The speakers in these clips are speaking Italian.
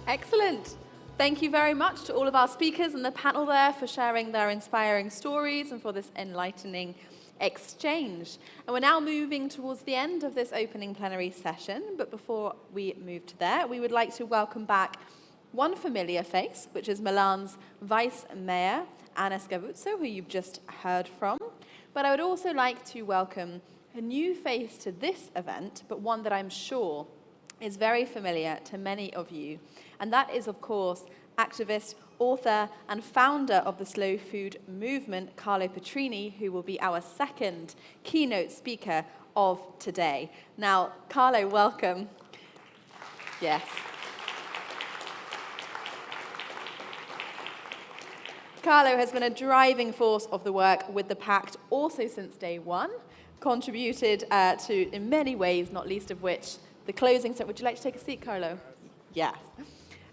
Excellent. Thank you very much to all of our speakers and the panel there for sharing their inspiring stories and for this enlightening exchange. And we're now moving towards the end of this opening plenary session, but before we move to there, we would like to welcome back one familiar face, which is Milan's Vice Mayor, Anna Scavuzzo, who you've just heard from. But I would also like to welcome a new face to this event, but one that I'm sure is very familiar to many of you. And that is, of course, activist, author, and founder of the Slow Food Movement, Carlo Petrini, who will be our second keynote speaker of today. Now, Carlo, welcome. Yes. Carlo has been a driving force of the work with the Pact also since day one, contributed to in many ways, not least of which the closing. Would you like to take a seat, Carlo? Yes.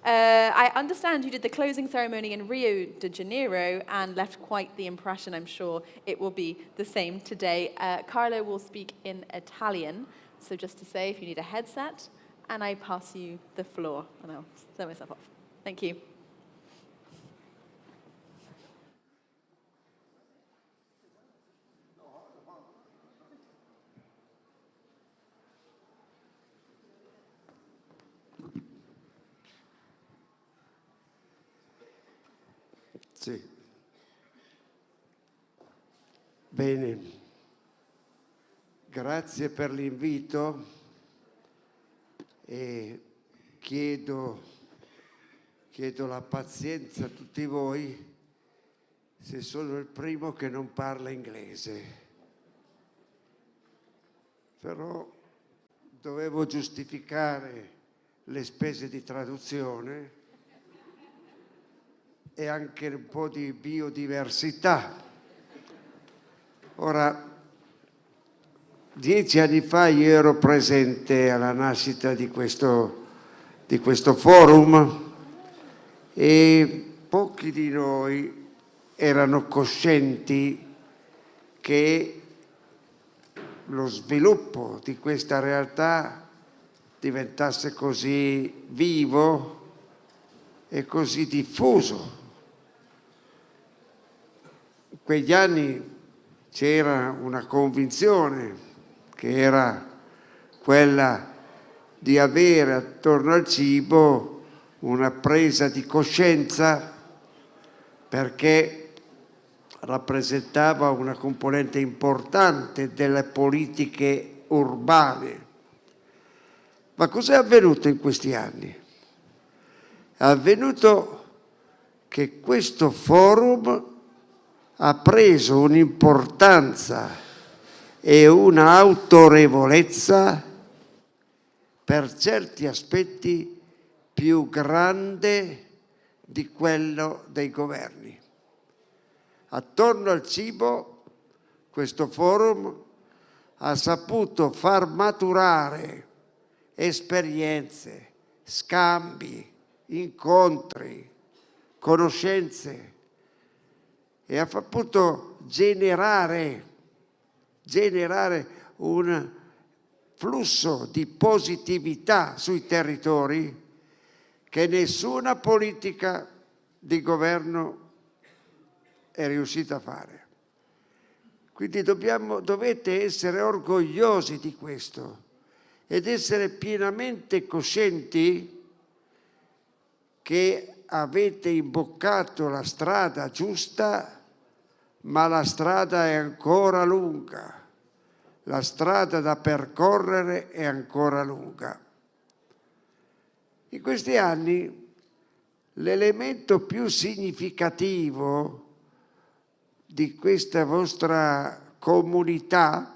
I understand you did the closing ceremony in Rio de Janeiro and left quite the impression. I'm sure it will be the same today. Carlo will speak in Italian, so just to say, if you need a headset, and I pass you the floor, and I'll turn myself off. Thank you. Sì. Bene, grazie per l'invito e chiedo la pazienza a tutti voi se sono il primo che non parla inglese. Però dovevo giustificare le spese di traduzione e anche un po' di biodiversità. Ora, 10 anni fa io ero presente alla nascita di questo forum e pochi di noi erano coscienti che lo sviluppo di questa realtà diventasse così vivo e così diffuso. In quegli anni c'era una convinzione che era quella di avere attorno al cibo una presa di coscienza, perché rappresentava una componente importante delle politiche urbane. Ma cos'è avvenuto in questi anni? È avvenuto che questo forum ha preso un'importanza e un'autorevolezza per certi aspetti più grande di quello dei governi. Attorno al cibo, questo forum ha saputo far maturare esperienze, scambi, incontri, conoscenze e ha saputo generare un flusso di positività sui territori che nessuna politica di governo è riuscita a fare. Quindi dovete essere orgogliosi di questo ed essere pienamente coscienti che avete imboccato la strada giusta, ma la strada è ancora lunga. La strada da percorrere è ancora lunga. In questi anni l'elemento più significativo di questa vostra comunità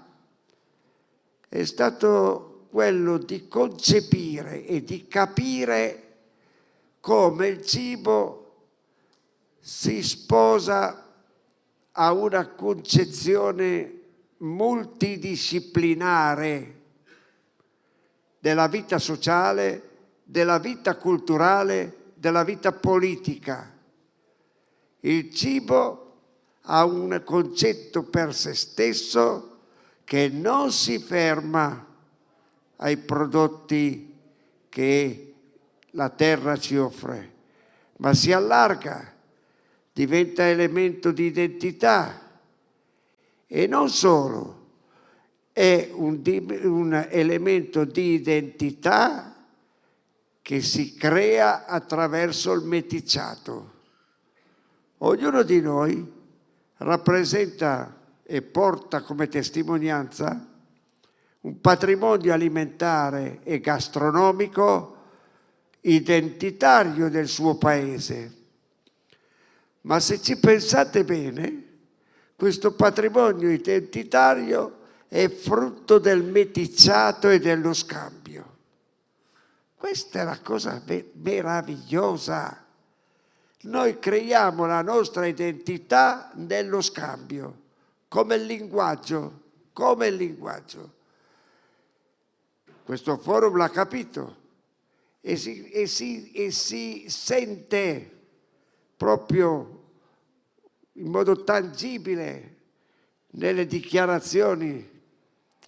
è stato quello di concepire e di capire come il cibo si sposa a una concezione multidisciplinare della vita sociale, della vita culturale, della vita politica. Il cibo ha un concetto per se stesso che non si ferma ai prodotti che la terra ci offre, ma si allarga, diventa elemento di identità e non solo, è un elemento di identità che si crea attraverso il meticciato. Ognuno di noi rappresenta e porta come testimonianza un patrimonio alimentare e gastronomico identitario del suo paese. Ma se ci pensate bene, questo patrimonio identitario è frutto del meticciato e dello scambio. Questa è la cosa meravigliosa. Noi creiamo la nostra identità nello scambio, come il linguaggio, come il linguaggio. Questo forum l'ha capito e si sente proprio in modo tangibile nelle dichiarazioni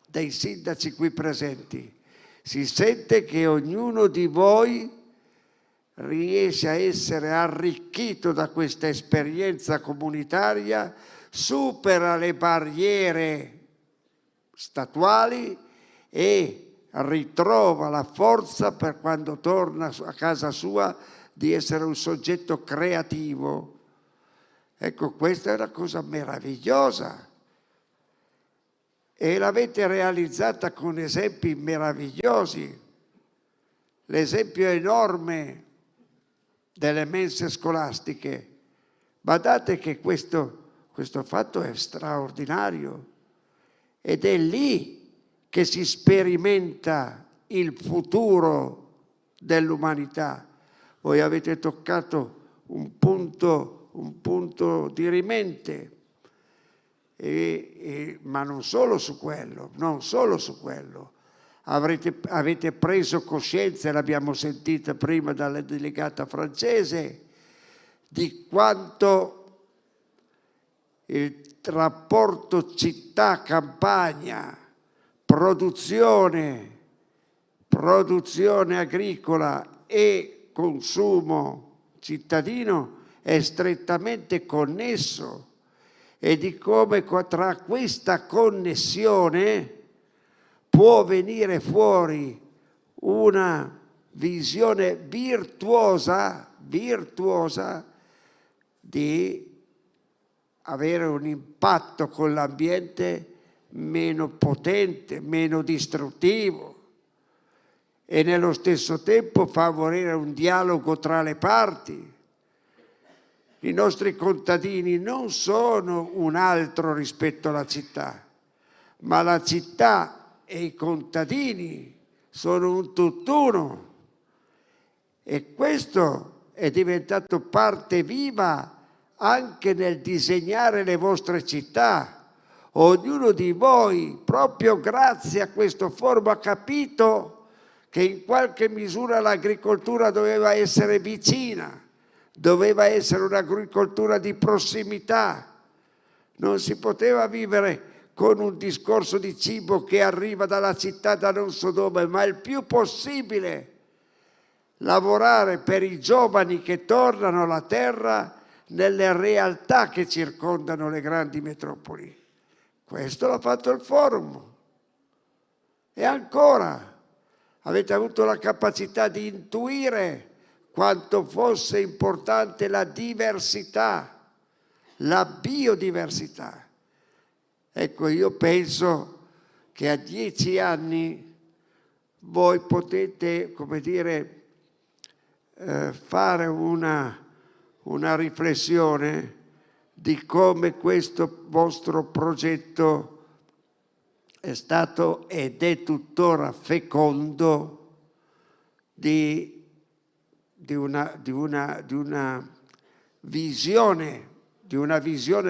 dei sindaci qui presenti. Si sente che ognuno di voi riesce a essere arricchito da questa esperienza comunitaria, supera le barriere statuali e ritrova la forza per quando torna a casa sua di essere un soggetto creativo. Ecco, questa è una cosa meravigliosa e l'avete realizzata con esempi meravigliosi. L'esempio enorme delle mense scolastiche. Badate che questo fatto è straordinario ed è lì che si sperimenta il futuro dell'umanità. Voi avete toccato un punto dirimente, ma non solo su quello. Avete preso coscienza, e l'abbiamo sentita prima dalla delegata francese, di quanto il rapporto città-campagna, produzione agricola e consumo cittadino è strettamente connesso e di come tra questa connessione può venire fuori una visione virtuosa di avere un impatto con l'ambiente meno potente, meno distruttivo e nello stesso tempo favorire un dialogo tra le parti. I nostri contadini non sono un altro rispetto alla città, ma la città e i contadini sono un tutt'uno. E questo è diventato parte viva anche nel disegnare le vostre città. Ognuno di voi, proprio grazie a questo forum, ha capito che in qualche misura l'agricoltura doveva essere vicina, doveva essere un'agricoltura di prossimità. Non si poteva vivere con un discorso di cibo che arriva dalla città da non so dove, ma il più possibile lavorare per i giovani che tornano alla terra nelle realtà che circondano le grandi metropoli. Questo l'ha fatto il forum. E ancora avete avuto la capacità di intuire quanto fosse importante la diversità, la biodiversità. Ecco, io penso che a 10 anni voi potete, come dire, fare una riflessione di come questo vostro progetto è stato ed è tuttora fecondo di una visione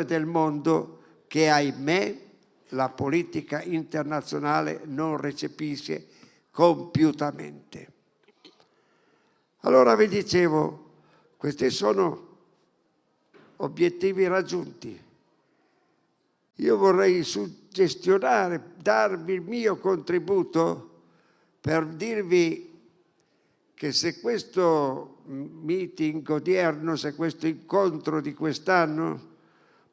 del mondo che, ahimè, la politica internazionale non recepisce compiutamente. Allora vi dicevo, questi sono obiettivi raggiunti. Io vorrei suggestionare, darvi il mio contributo per dirvi che se questo meeting odierno, se questo incontro di quest'anno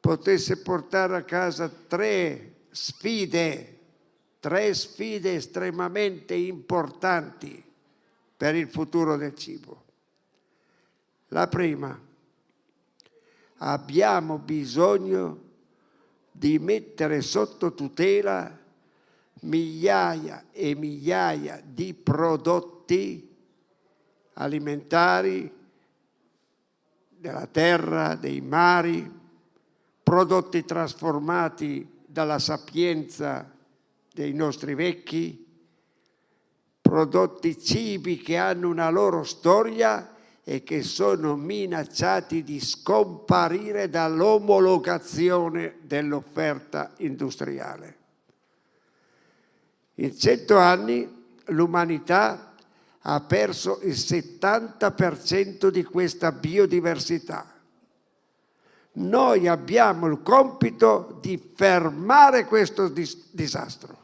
potesse portare a casa tre sfide estremamente importanti per il futuro del cibo. La prima, abbiamo bisogno di mettere sotto tutela migliaia e migliaia di prodotti alimentari della terra, dei mari, prodotti trasformati dalla sapienza dei nostri vecchi, prodotti cibi che hanno una loro storia e che sono minacciati di scomparire dall'omologazione dell'offerta industriale. In 100 anni l'umanità ha perso il 70% di questa biodiversità. Noi abbiamo il compito di fermare questo disastro.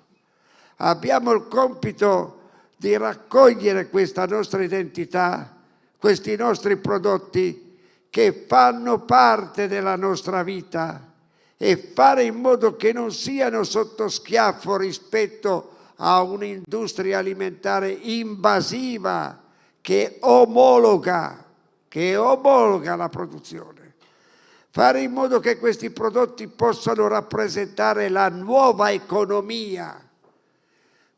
Abbiamo il compito di raccogliere questa nostra identità, questi nostri prodotti che fanno parte della nostra vita e fare in modo che non siano sotto schiaffo rispetto a un'industria alimentare invasiva che omologa la produzione. Fare in modo che questi prodotti possano rappresentare la nuova economia.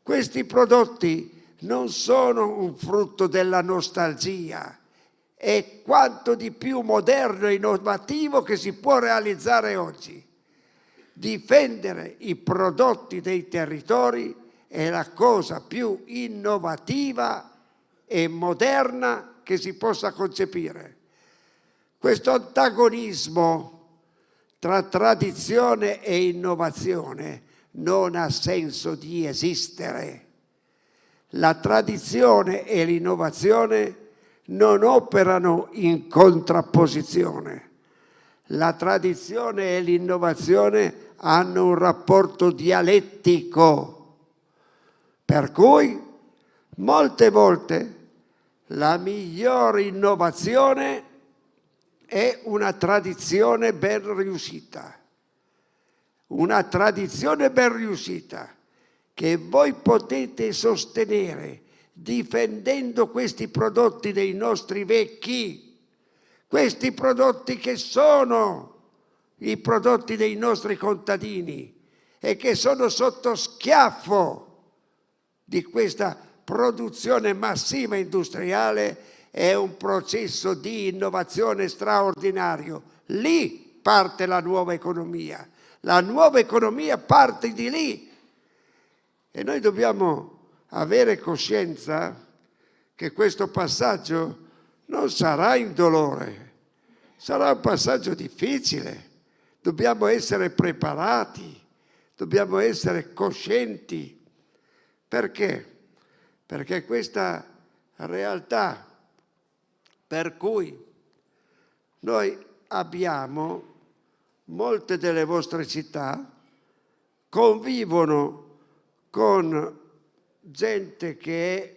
Questi prodotti non sono un frutto della nostalgia, è quanto di più moderno e innovativo che si può realizzare oggi. Difendere i prodotti dei territori è la cosa più innovativa e moderna che si possa concepire. Questo antagonismo tra tradizione e innovazione non ha senso di esistere. La tradizione e l'innovazione non operano in contrapposizione. La tradizione e l'innovazione hanno un rapporto dialettico, per cui molte volte la migliore innovazione è una tradizione ben riuscita. Una tradizione ben riuscita che voi potete sostenere difendendo questi prodotti dei nostri vecchi, questi prodotti che sono i prodotti dei nostri contadini e che sono sotto schiaffo di questa produzione massiva industriale. È un processo di innovazione straordinario. Lì parte la nuova economia. La nuova economia parte di lì. E noi dobbiamo avere coscienza che questo passaggio non sarà indolore, sarà un passaggio difficile. Dobbiamo essere preparati, dobbiamo essere coscienti. Perché? Perché questa realtà per cui noi abbiamo molte delle vostre città convivono con gente che è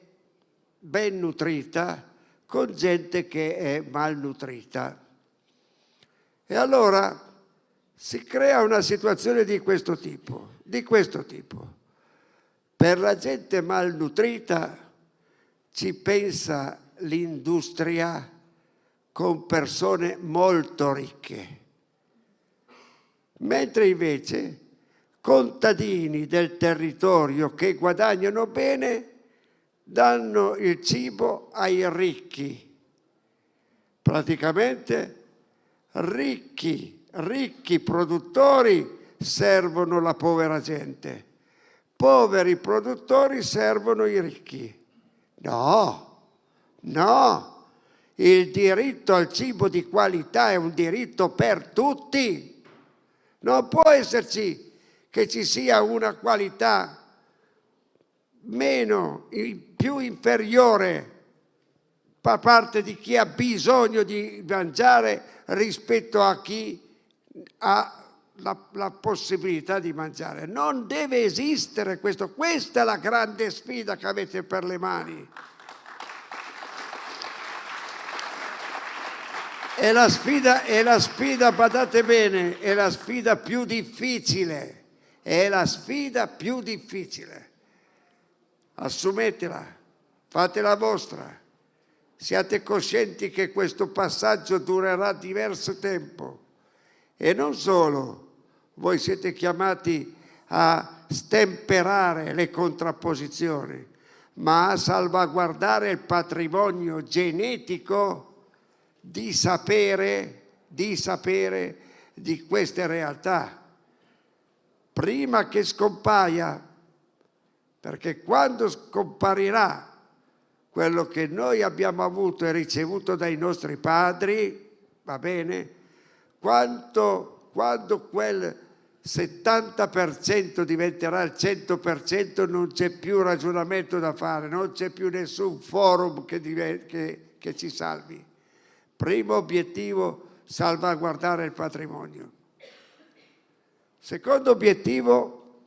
ben nutrita, con gente che è malnutrita. E allora si crea una situazione di questo tipo. Per la gente malnutrita ci pensa l'industria con persone molto ricche, mentre invece contadini del territorio che guadagnano bene danno il cibo ai ricchi. Praticamente ricchi produttori servono la povera gente, poveri produttori servono i ricchi. No, il diritto al cibo di qualità è un diritto per tutti. Non può esserci che ci sia una qualità più inferiore da parte di chi ha bisogno di mangiare rispetto a chi ha la possibilità di mangiare. Non deve esistere questo. Questa è la grande sfida che avete per le mani. È la sfida, badate bene, è la sfida più difficile. È la sfida più difficile. Assumetela, fatela vostra. Siate coscienti che questo passaggio durerà diverso tempo. E non solo, voi siete chiamati a stemperare le contrapposizioni, ma a salvaguardare il patrimonio genetico di sapere di queste realtà, prima che scompaia, perché quando scomparirà quello che noi abbiamo avuto e ricevuto dai nostri padri, va bene? Quando quel 70% diventerà il 100%, non c'è più ragionamento da fare, non c'è più nessun forum che ci salvi. Primo obiettivo, salvaguardare il patrimonio. Secondo obiettivo,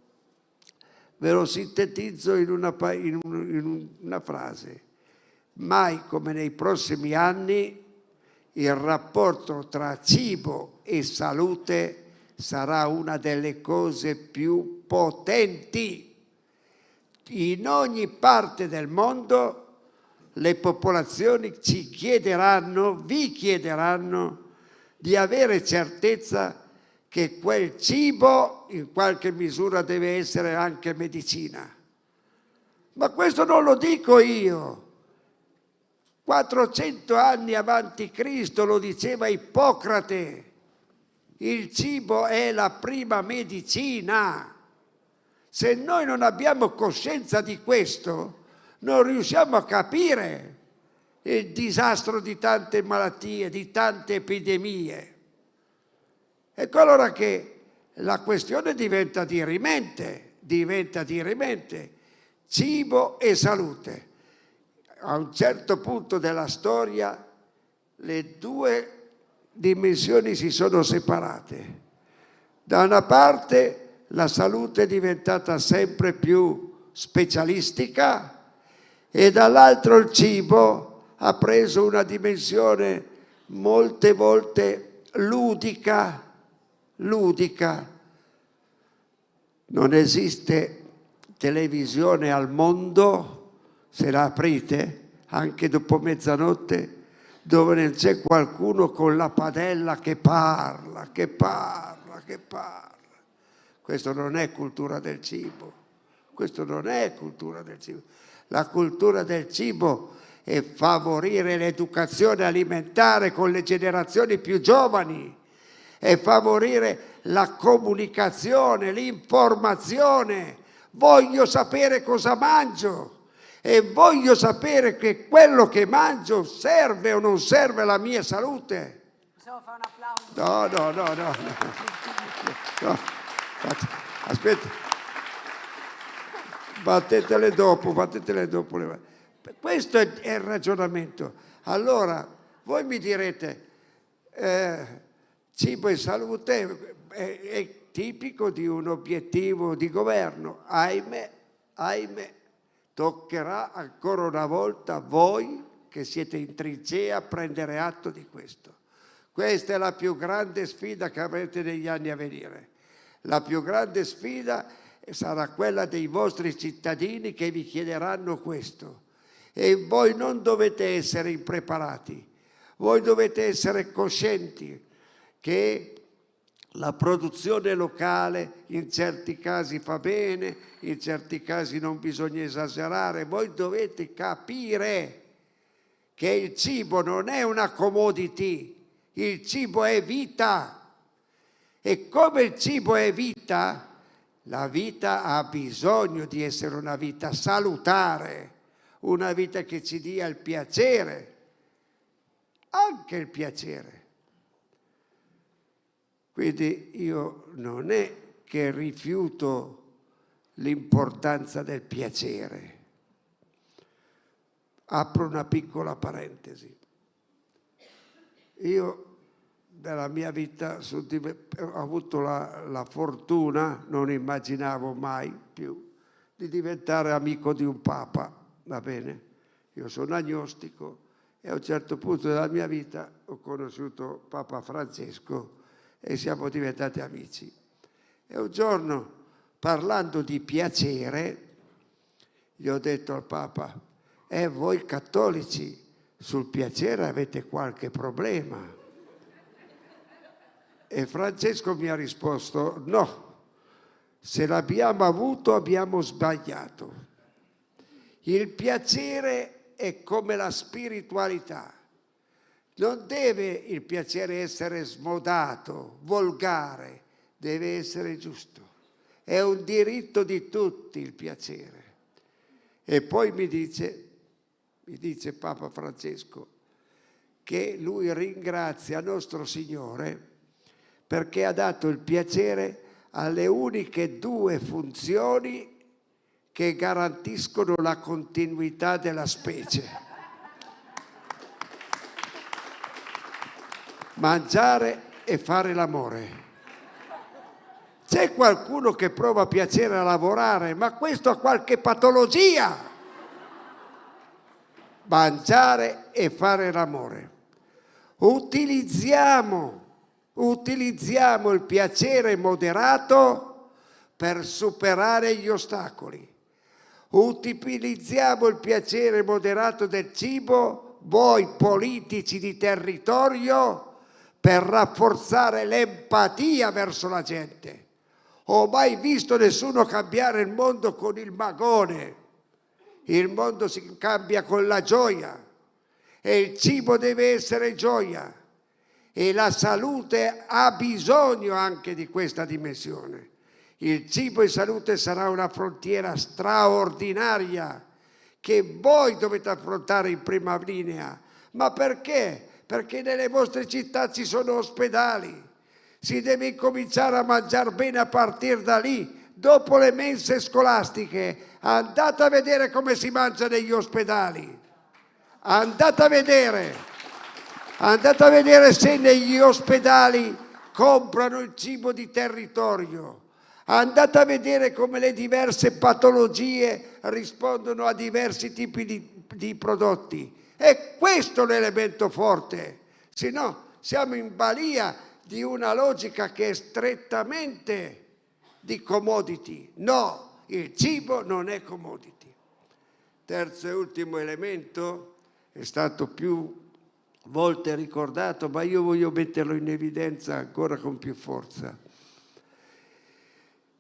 ve lo sintetizzo in una frase. Mai come nei prossimi anni il rapporto tra cibo e salute sarà una delle cose più potenti. In ogni parte del mondo le popolazioni vi chiederanno di avere certezza che quel cibo in qualche misura deve essere anche medicina. Ma questo non lo dico io. 400 anni avanti Cristo lo diceva Ippocrate. Il cibo è la prima medicina. Se noi non abbiamo coscienza di questo, non riusciamo a capire il disastro di tante malattie, di tante epidemie. Ecco allora che la questione diventa dirimente, cibo e salute. A un certo punto della storia le due dimensioni si sono separate. Da una parte la salute è diventata sempre più specialistica e dall'altro il cibo ha preso una dimensione molte volte ludica. Non esiste televisione al mondo, se la aprite, anche dopo mezzanotte, dove non c'è qualcuno con la padella che parla. Questo non è cultura del cibo. La cultura del cibo è favorire l'educazione alimentare con le generazioni più giovani, è favorire la comunicazione, l'informazione. Voglio sapere cosa mangio e voglio sapere che quello che mangio serve o non serve alla mia salute. Possiamo fare un applauso? No. Aspetta. Battetele dopo. Questo è il ragionamento. Allora, voi mi direte, cibo e salute è tipico di un obiettivo di governo. Ahimè, toccherà ancora una volta a voi che siete in trincea prendere atto di questo. Questa è la più grande sfida che avrete negli anni a venire. La più grande sfida sarà quella dei vostri cittadini che vi chiederanno questo. E voi non dovete essere impreparati, voi dovete essere coscienti che la produzione locale in certi casi fa bene, in certi casi non bisogna esagerare. Voi dovete capire che il cibo non è una commodity, il cibo è vita. E come il cibo è vita, la vita ha bisogno di essere una vita salutare, una vita che ci dia il piacere, anche il piacere. Quindi io non è che rifiuto l'importanza del piacere. Apro una piccola parentesi. Io nella mia vita ho avuto la fortuna, non immaginavo mai più, di diventare amico di un papa, va bene? Io sono agnostico E a un certo punto della mia vita ho conosciuto Papa Francesco e siamo diventati amici. E un giorno, parlando di piacere, gli ho detto al Papa, voi cattolici sul piacere avete qualche problema? E Francesco mi ha risposto, no, se l'abbiamo avuto abbiamo sbagliato. Il piacere è come la spiritualità. Non deve il piacere essere smodato, volgare, deve essere giusto. È un diritto di tutti il piacere. E poi mi dice Papa Francesco che lui ringrazia nostro Signore perché ha dato il piacere alle uniche 2 funzioni che garantiscono la continuità della specie. Mangiare e fare l'amore. C'è qualcuno che prova piacere a lavorare, ma questo ha qualche patologia. Mangiare e fare l'amore. Utilizziamo il piacere moderato per superare gli ostacoli. Utilizziamo il piacere moderato del cibo, voi politici di territorio, per rafforzare l'empatia verso la gente. Ho mai visto nessuno cambiare il mondo con il magone. Il mondo si cambia con la gioia e il cibo deve essere gioia e la salute ha bisogno anche di questa dimensione. Il cibo e salute sarà una frontiera straordinaria che voi dovete affrontare in prima linea. Ma perché? Perché nelle vostre città ci sono ospedali. Si deve incominciare a mangiare bene a partire da lì. Dopo le mense scolastiche, andate a vedere come si mangia negli ospedali. Andate a vedere se negli ospedali comprano il cibo di territorio. Andate a vedere come le diverse patologie rispondono a diversi tipi di prodotti. E questo è l'elemento forte. Se no siamo in balia di una logica che è strettamente di commodity. No, il cibo non è commodity. Terzo e ultimo elemento, è stato più volte ricordato, ma io voglio metterlo in evidenza ancora con più forza.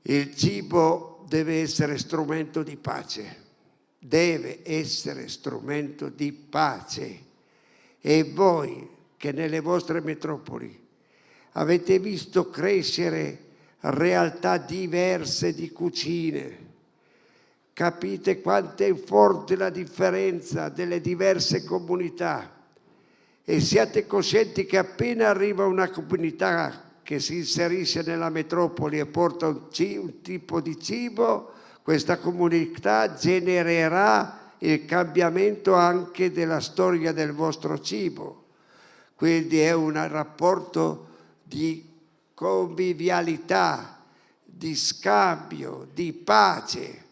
Il cibo deve essere strumento di pace, deve essere strumento di pace. E voi che nelle vostre metropoli avete visto crescere realtà diverse di cucine, capite quanto è forte la differenza delle diverse comunità e siate coscienti che appena arriva una comunità che si inserisce nella metropoli e porta un tipo di cibo, questa comunità genererà il cambiamento anche della storia del vostro cibo. Quindi è un rapporto di convivialità, di scambio, di pace.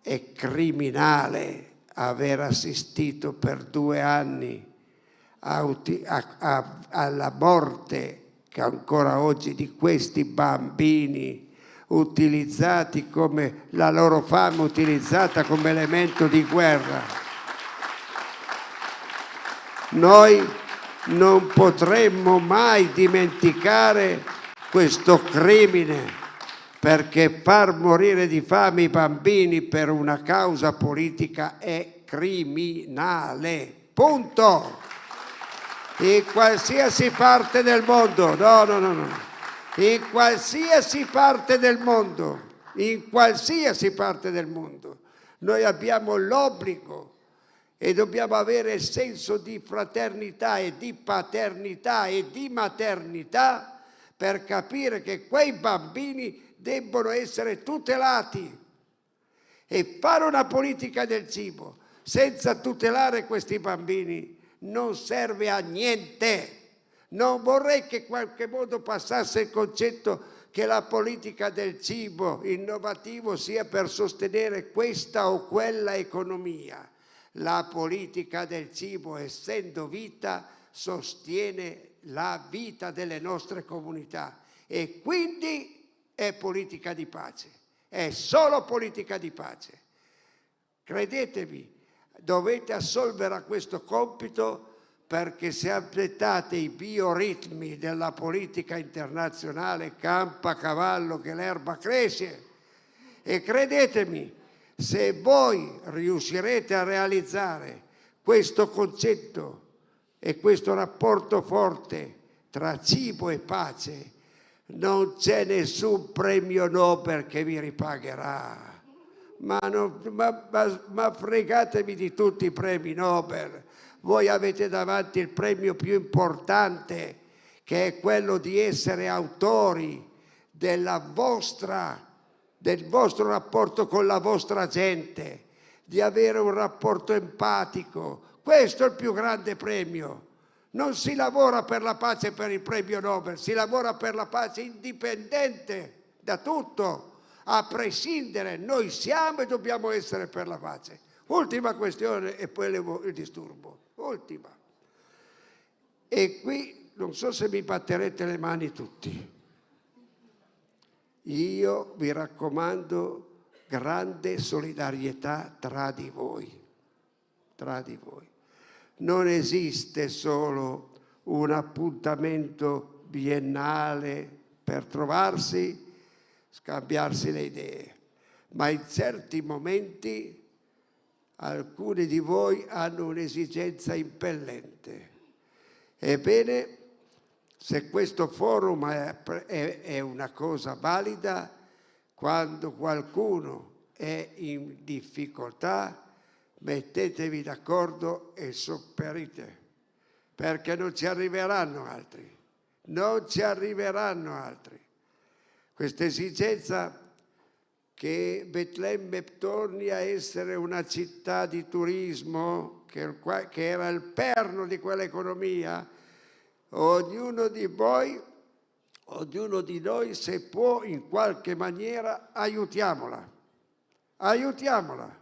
È criminale aver assistito per 2 anni alla morte che ancora oggi di questi bambini utilizzati come la loro fame utilizzata come elemento di guerra. Noi non potremmo mai dimenticare questo crimine, perché far morire di fame i bambini per una causa politica è criminale. Punto. In qualsiasi parte del mondo, in qualsiasi parte del mondo, noi abbiamo l'obbligo e dobbiamo avere il senso di fraternità e di paternità e di maternità per capire che quei bambini debbono essere tutelati. E fare una politica del cibo senza tutelare questi bambini non serve a niente. Non vorrei che in qualche modo passasse il concetto che la politica del cibo innovativo sia per sostenere questa o quella economia. La politica del cibo, essendo vita, sostiene la vita delle nostre comunità e quindi è politica di pace, è solo politica di pace. Credetemi, dovete assolvere a questo compito, perché se aspettate i bioritmi della politica internazionale campa a cavallo che l'erba cresce. E credetemi, se voi riuscirete a realizzare questo concetto e questo rapporto forte tra cibo e pace, non c'è nessun premio Nobel che vi ripagherà. Ma fregatevi di tutti i premi Nobel. Voi avete davanti il premio più importante, che è quello di essere autori del vostro rapporto con la vostra gente, di avere un rapporto empatico. Questo è il più grande premio. Non si lavora per la pace per il premio Nobel, si lavora per la pace indipendente da tutto, a prescindere. Noi siamo e dobbiamo essere per la pace. Ultima questione e poi levo il disturbo. Ultima. E qui non so se mi batterete le mani tutti. Io vi raccomando grande solidarietà tra di voi. Tra di voi. Non esiste solo un appuntamento biennale per trovarsi, scambiarsi le idee, ma in certi momenti alcuni di voi hanno un'esigenza impellente. Ebbene, se questo forum è una cosa valida, quando qualcuno è in difficoltà, mettetevi d'accordo e sopperite, perché non ci arriveranno altri. Non ci arriveranno altri. Questa esigenza che Betlemme torni a essere una città di turismo, che era il perno di quell'economia, ognuno di noi, se può in qualche maniera, aiutiamola. Aiutiamola.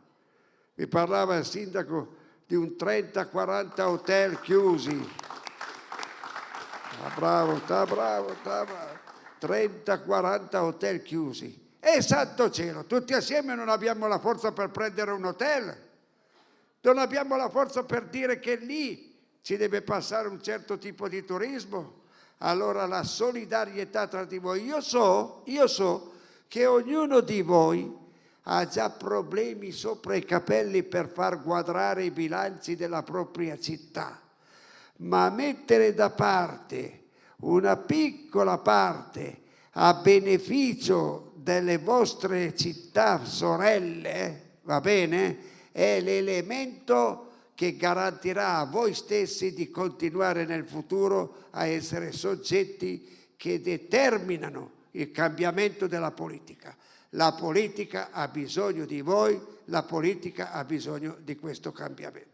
Mi parlava il sindaco di un 30-40 hotel chiusi. Bravo. 30-40 hotel chiusi. E santo cielo, tutti assieme non abbiamo la forza per prendere un hotel. Non abbiamo la forza per dire che lì ci deve passare un certo tipo di turismo. Allora la solidarietà tra di voi. Io so che ognuno di voi ha già problemi sopra i capelli per far quadrare i bilanci della propria città, ma mettere da parte una piccola parte a beneficio delle vostre città sorelle, va bene? È l'elemento che garantirà a voi stessi di continuare nel futuro a essere soggetti che determinano il cambiamento della politica. La politica ha bisogno di voi, la politica ha bisogno di questo cambiamento.